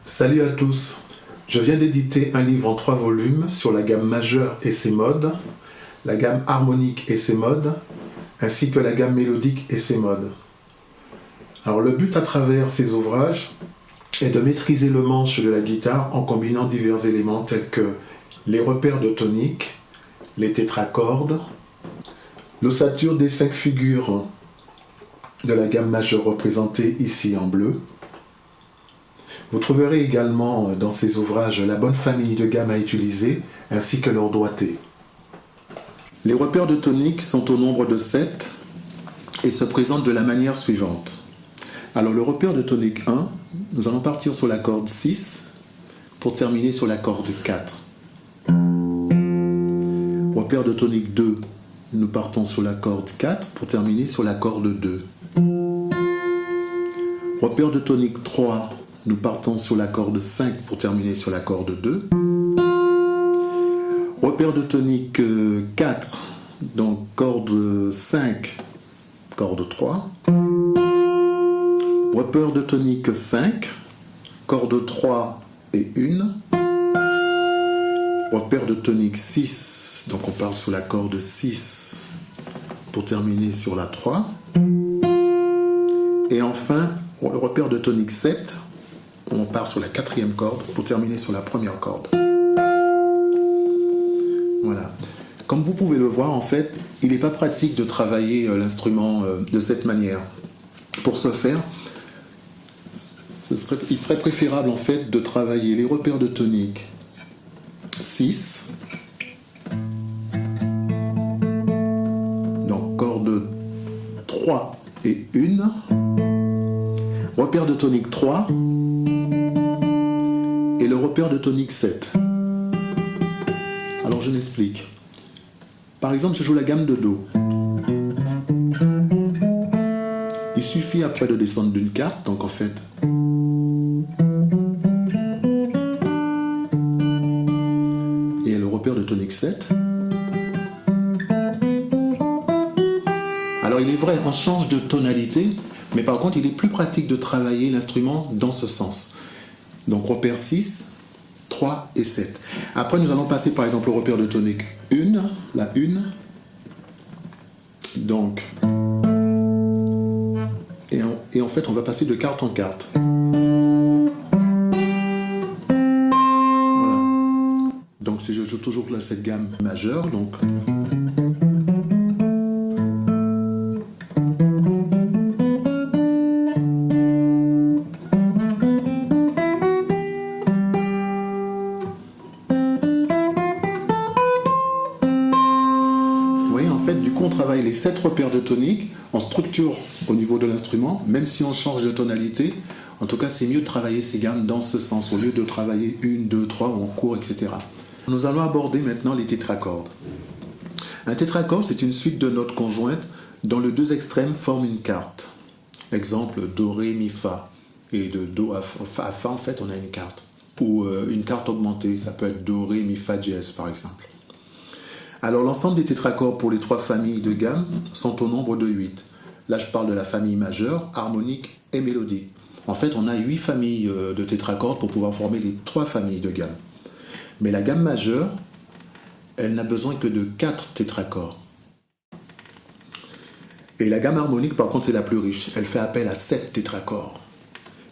Salut à tous, je viens d'éditer un livre en 3 volumes sur la gamme majeure et ses modes, la gamme harmonique et ses modes, ainsi que la gamme mélodique et ses modes. Alors le but à travers ces ouvrages est de maîtriser le manche de la guitare en combinant divers éléments tels que les repères de tonique, les tétracordes, l'ossature des 5 figures de la gamme majeure représentée ici en bleu. Vous trouverez également dans ces ouvrages la bonne famille de gammes à utiliser ainsi que leur doigté. Les repères de tonique sont au nombre de 7 et se présentent de la manière suivante. Alors le repère de tonique 1, nous allons partir sur la corde 6 pour terminer sur la corde 4. Repère de tonique 2, nous partons sur la corde 4 pour terminer sur la corde 2. Repère de tonique 3, nous partons sur la corde 5 pour terminer sur la corde 2. Repère de tonique 4, donc corde 5, corde 3. Repère de tonique 5, corde 3 et 1. Repère de tonique 6, donc on part sur la corde 6 pour terminer sur la 3. Et enfin, le repère de tonique 7, on part sur la 4e corde pour terminer sur la 1re corde. Voilà. Comme vous pouvez le voir, en fait, il n'est pas pratique de travailler l'instrument de cette manière. Pour ce faire, il serait préférable en fait de travailler les repères de tonique 6, donc corde 3 et 1, repère de tonique 3, et le repère de tonique 7. Alors je m'explique. Par exemple, je joue la gamme de Do. Il suffit après de descendre d'une carte, donc en fait. Et le repère de tonique 7. Alors il est vrai, on change de tonalité, mais par contre il est plus pratique de travailler l'instrument dans ce sens. Donc repère 6, 3 et 7. Après nous allons passer par exemple au repère de tonique 1, la 1. Donc, et en fait on va passer de carte en carte. Voilà. Donc si je joue toujours cette gamme majeure, donc. On travaille les 7 repères de tonique, on structure au niveau de l'instrument, même si on change de tonalité. En tout cas, c'est mieux de travailler ces gammes dans ce sens, au lieu de travailler 1, 2, 3 ou en cours, etc. Nous allons aborder maintenant les tétracordes. Un tétracorde, c'est une suite de notes conjointes dont les 2 extrêmes forment une carte. Exemple, Do, Ré, Mi, Fa. Et de Do à Fa, en fait, on a une carte. Ou une carte augmentée, ça peut être Do, Ré, Mi, Fa, dièse, par exemple. Alors l'ensemble des tétracordes pour les 3 familles de gammes sont au nombre de 8. Là je parle de la famille majeure, harmonique et mélodique. En fait on a 8 familles de tétracordes pour pouvoir former les 3 familles de gammes. Mais la gamme majeure, elle n'a besoin que de 4 tétracordes. Et la gamme harmonique par contre c'est la plus riche, elle fait appel à 7 tétracordes.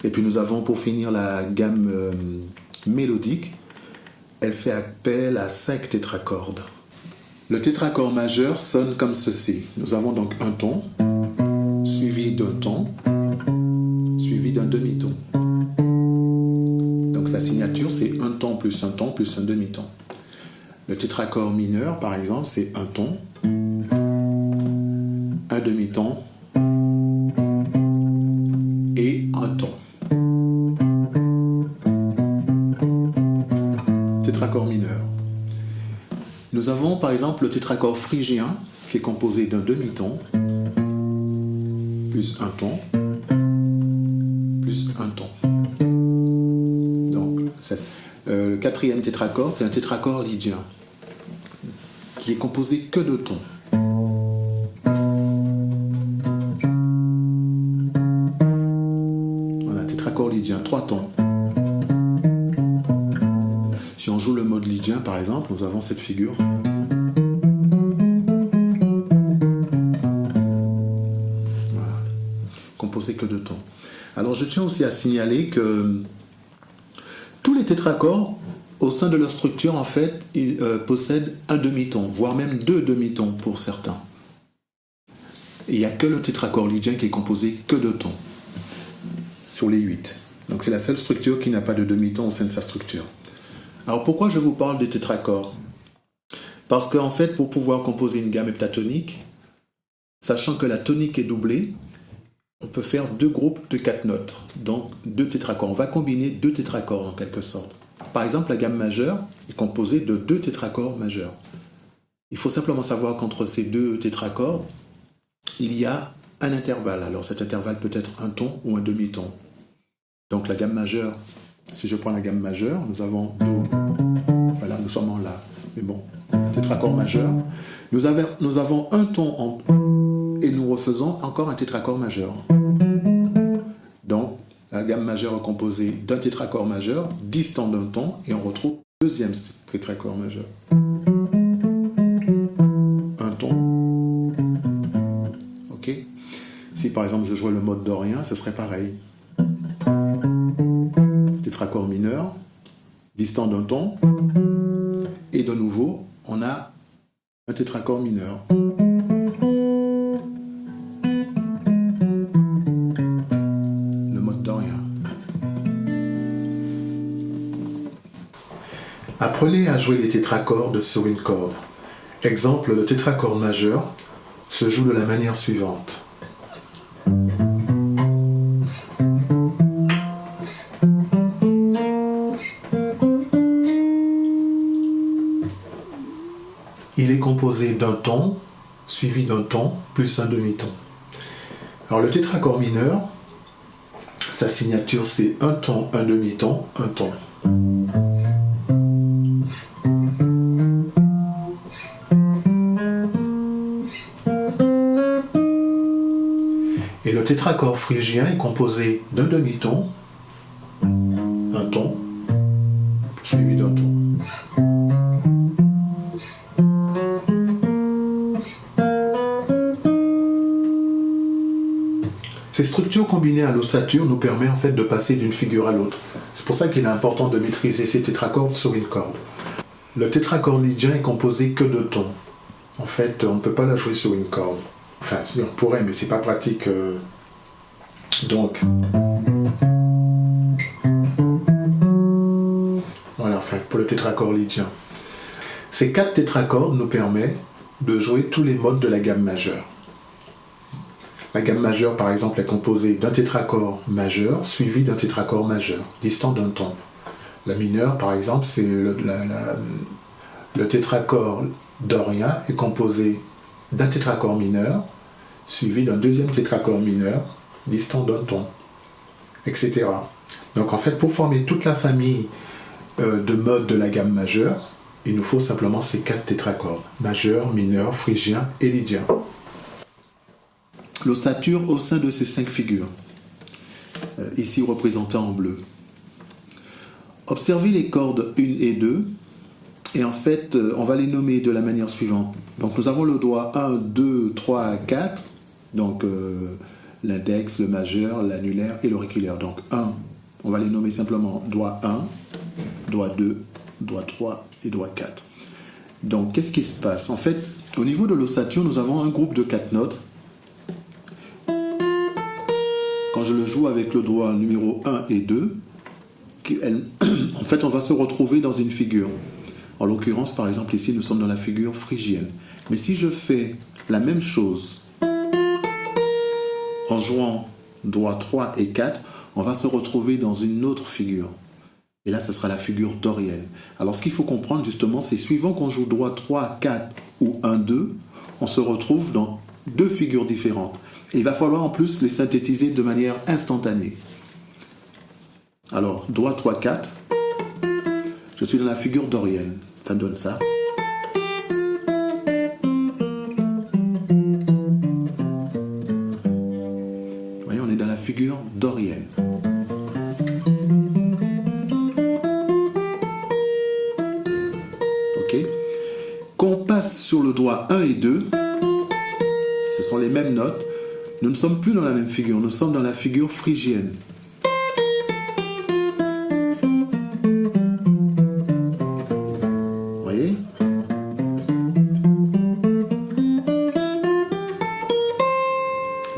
Et puis nous avons pour finir la gamme mélodique, elle fait appel à 5 tétracordes. Le tétracorde majeur sonne comme ceci. Nous avons donc un ton, suivi d'un ton, suivi d'un demi-ton. Donc sa signature, c'est un ton plus un demi-ton. Le tétracorde mineur, par exemple, c'est un ton, un demi-ton et un ton. Tétracorde mineur. Nous avons par exemple le tétracorde phrygien qui est composé d'un demi-ton, plus un ton, plus un ton. Donc, le 4e tétracorde, c'est un tétracorde lydien qui est composé que de tons. Voilà, tétracorde lydien, 3 tons. lydien, par exemple, nous avons cette figure. Voilà. Composée que de tons. Alors je tiens aussi à signaler que tous les tétracores, au sein de leur structure, en fait, ils possèdent un demi-ton, voire même 2 demi-tons pour certains. Il n'y a que le tétracorde lydien qui est composé que de tons, sur les 8. Donc c'est la seule structure qui n'a pas de demi-ton au sein de sa structure. Alors pourquoi je vous parle des tétracordes? Parce qu'en fait, pour pouvoir composer une gamme heptatonique, sachant que la tonique est doublée, on peut faire 2 groupes de 4 notes, donc 2 tétracordes. On va combiner 2 tétracordes en quelque sorte. Par exemple, la gamme majeure est composée de 2 tétracordes majeurs. Il faut simplement savoir qu'entre ces 2 tétracordes, il y a un intervalle. Alors cet intervalle peut être un ton ou un demi-ton. Donc la gamme majeure, si je prends la gamme majeure, nous avons Do, enfin là nous sommes en La, mais bon, tétracorde majeur. Nous avons un ton en et nous refaisons encore un tétracorde majeur. Donc la gamme majeure est composée d'un tétracorde majeur, distant d'un ton, et on retrouve le deuxième tétracorde majeur. Un ton. Ok. Si par exemple je jouais le mode dorien, ce serait pareil. Tétracorde mineur, distant d'un ton, et de nouveau, on a un tétracorde mineur. Le mode dorien. Apprenez à jouer les tétracordes sur une corde. Exemple, le tétracorde majeur se joue de la manière suivante. Il est composé d'un ton, suivi d'un ton, plus un demi-ton. Alors le tétracorde mineur, sa signature c'est un ton, un demi-ton, un ton. Et le tétracorde phrygien est composé d'un demi-ton, un ton, suivi d'un ton. Ces structures combinées à l'ossature nous permettent en fait de passer d'une figure à l'autre. C'est pour ça qu'il est important de maîtriser ces tétracordes sur une corde. Le tétracorde lydien est composé que de tons. En fait, on ne peut pas la jouer sur une corde. Enfin, si on pourrait, mais c'est pas pratique. Donc, voilà, enfin, pour le tétracorde lydien. Ces 4 tétracordes nous permettent de jouer tous les modes de la gamme majeure. La gamme majeure, par exemple, est composée d'un tétracorde majeur suivi d'un tétracorde majeur, distant d'un ton. La mineure, par exemple, c'est le tétracorde dorien est composé d'un tétracorde mineur suivi d'un deuxième tétracorde mineur, distant d'un ton, etc. Donc en fait, pour former toute la famille de modes de la gamme majeure, il nous faut simplement ces 4 tétracordes, majeur, mineur, phrygien et lydien. L'ossature au sein de ces 5 figures, ici représentées en bleu. Observez les cordes 1 et 2, et en fait, on va les nommer de la manière suivante. Donc nous avons le doigt 1, 2, 3, 4, donc l'index, le majeur, l'annulaire et l'auriculaire. Donc 1, on va les nommer simplement doigt 1, doigt 2, doigt 3 et doigt 4. Donc qu'est-ce qui se passe? En fait, au niveau de l'ossature, nous avons un groupe de 4 notes. Quand je le joue avec le doigt numéro 1 et 2, en fait, on va se retrouver dans une figure. En l'occurrence, par exemple, ici, nous sommes dans la figure phrygienne. Mais si je fais la même chose en jouant doigts 3 et 4, on va se retrouver dans une autre figure. Et là, ce sera la figure dorienne. Alors, ce qu'il faut comprendre, justement, c'est suivant qu'on joue doigt 3, 4 ou 1, 2, on se retrouve dans 2 figures différentes. Et il va falloir en plus les synthétiser de manière instantanée. Alors, doigt 3, 4, je suis dans la figure dorienne. Ça donne ça. Vous voyez, on est dans la figure dorienne. passe sur le doigt 1 et 2, ce sont les mêmes notes. Nous ne sommes plus dans la même figure, nous sommes dans la figure phrygienne. Vous voyez?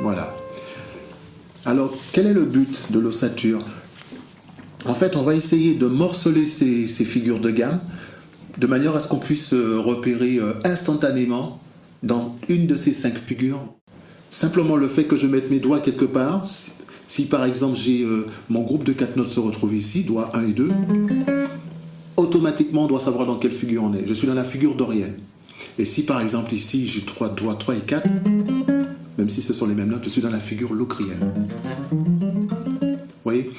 Voilà. Alors, quel est le but de l'ossature? En fait, on va essayer de morceler ces figures de gamme de manière à ce qu'on puisse repérer instantanément dans une de ces 5 figures. Simplement le fait que je mette mes doigts quelque part, si par exemple j'ai mon groupe de 4 notes se retrouve ici, doigts 1 et 2, automatiquement on doit savoir dans quelle figure on est. Je suis dans la figure dorienne. Et si par exemple ici j'ai 3 doigts 3 et 4, même si ce sont les mêmes notes, je suis dans la figure locrienne. Vous voyez?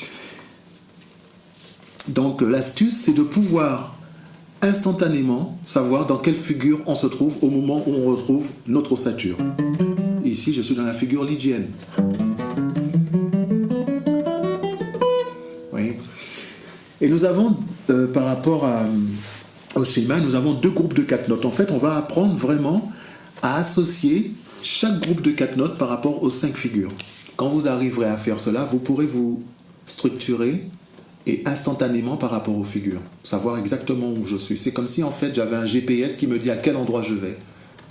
Donc l'astuce, c'est de pouvoir instantanément savoir dans quelle figure on se trouve au moment où on retrouve notre ossature. Ici, je suis dans la figure lydienne. Oui. Et nous avons, par rapport au schéma, nous avons 2 groupes de 4 notes. En fait, on va apprendre vraiment à associer chaque groupe de 4 notes par rapport aux 5 figures. Quand vous arriverez à faire cela, vous pourrez vous structurer et instantanément par rapport aux figures, savoir exactement où je suis. C'est comme si en fait j'avais un GPS qui me dit à quel endroit je vais.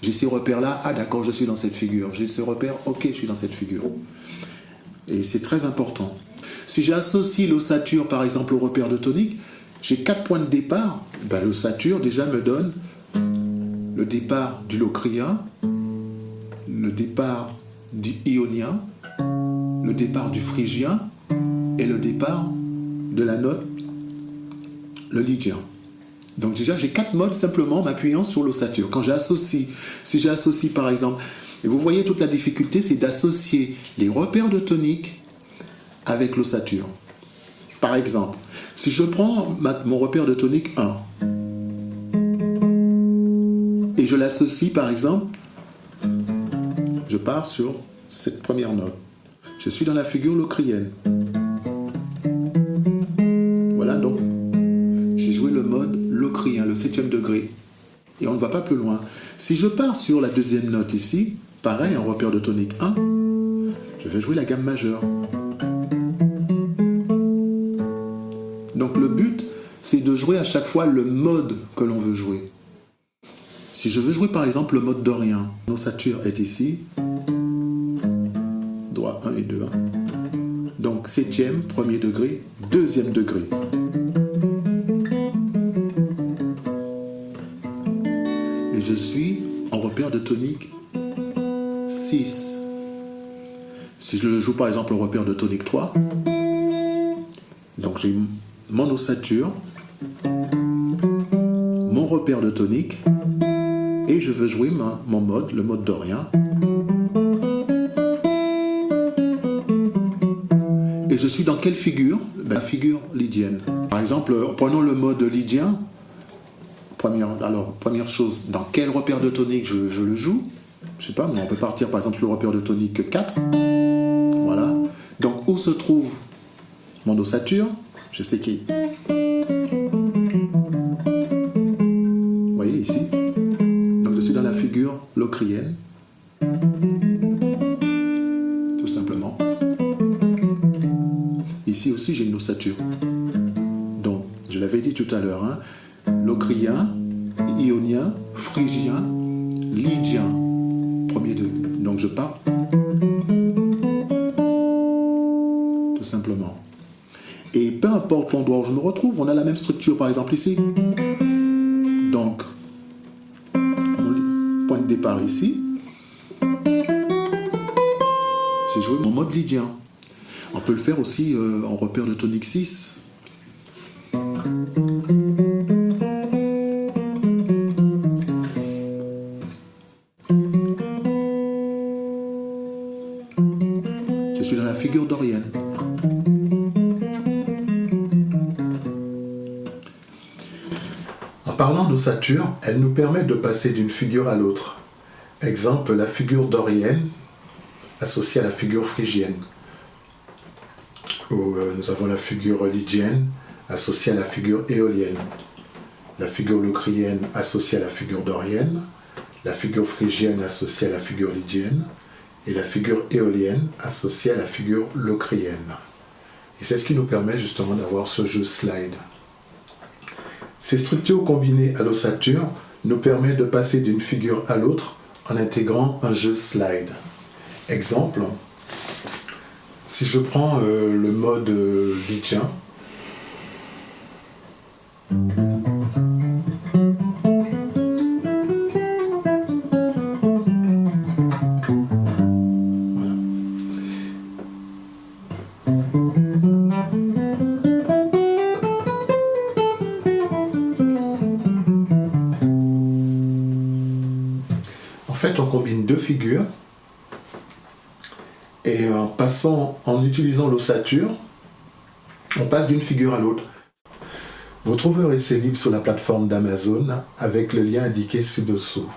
J'ai ces repères-là, ah d'accord, je suis dans cette figure. J'ai ce repère, ok, je suis dans cette figure. Et c'est très important. Si j'associe l'ossature par exemple au repère de tonique, j'ai 4 points de départ. Ben, l'ossature déjà me donne le départ du locrien, le départ du ionien, le départ du phrygien et le départ de la note, le lydien. Donc déjà, j'ai 4 modes simplement m'appuyant sur l'ossature. Quand j'associe, si j'associe par exemple, et vous voyez toute la difficulté, c'est d'associer les repères de tonique avec l'ossature. Par exemple, si je prends mon repère de tonique 1, et je l'associe par exemple, je pars sur cette première note. Je suis dans la figure locrienne. Donc, j'ai joué le mode locrien, le 7e degré. Et on ne va pas plus loin. Si je pars sur la 2e note ici, pareil, un repère de tonique 1, je vais jouer la gamme majeure. Donc le but, c'est de jouer à chaque fois le mode que l'on veut jouer. Si je veux jouer par exemple le mode dorien, l'ossature est ici, doigt 1 et 2, 1. Donc 7e, 1er degré, 2e degré. Et je suis en repère de tonique 6. Si je le joue par exemple au repère de tonique 3, donc j'ai mon ossature, mon repère de tonique, et je veux jouer mon mode, le mode dorien. Et je suis dans quelle figure? La figure lydienne. Par exemple, prenons le mode lydien. Première chose, dans quel repère de tonique je le joue? Je sais pas, mais on peut partir par exemple sur le repère de tonique 4. Voilà. Donc où se trouve mon ossature? Je sais qui. Vous voyez ici? Donc je suis dans la figure locrienne. Tout simplement. Ici aussi j'ai une ossature. Donc, je l'avais dit tout à l'heure, hein, locrien, ionien, phrygien, lydien. Premier degré. Donc je pars. Tout simplement. Et peu importe l'endroit où je me retrouve, on a la même structure, par exemple ici. Donc, point de départ ici. J'ai joué mon mode lydien. On peut le faire aussi en repère de tonique 6. Je suis dans la figure dorienne. En parlant d'ossature, elle nous permet de passer d'une figure à l'autre. Exemple, la figure dorienne associée à la figure phrygienne. Où nous avons la figure lydienne associée à la figure éolienne. La figure locrienne associée à la figure dorienne la figure phrygienne associée à la figure lydienne et la figure éolienne associée à la figure locrienne. Et c'est ce qui nous permet justement d'avoir ce jeu slide. Ces structures combinées à l'ossature nous permettent de passer d'une figure à l'autre en intégrant un jeu slide. Exemple, si je prends le mode lydien, en fait, on combine deux figures et en utilisant l'ossature, on passe d'une figure à l'autre. Vous trouverez ces livres sur la plateforme d'Amazon avec le lien indiqué ci-dessous.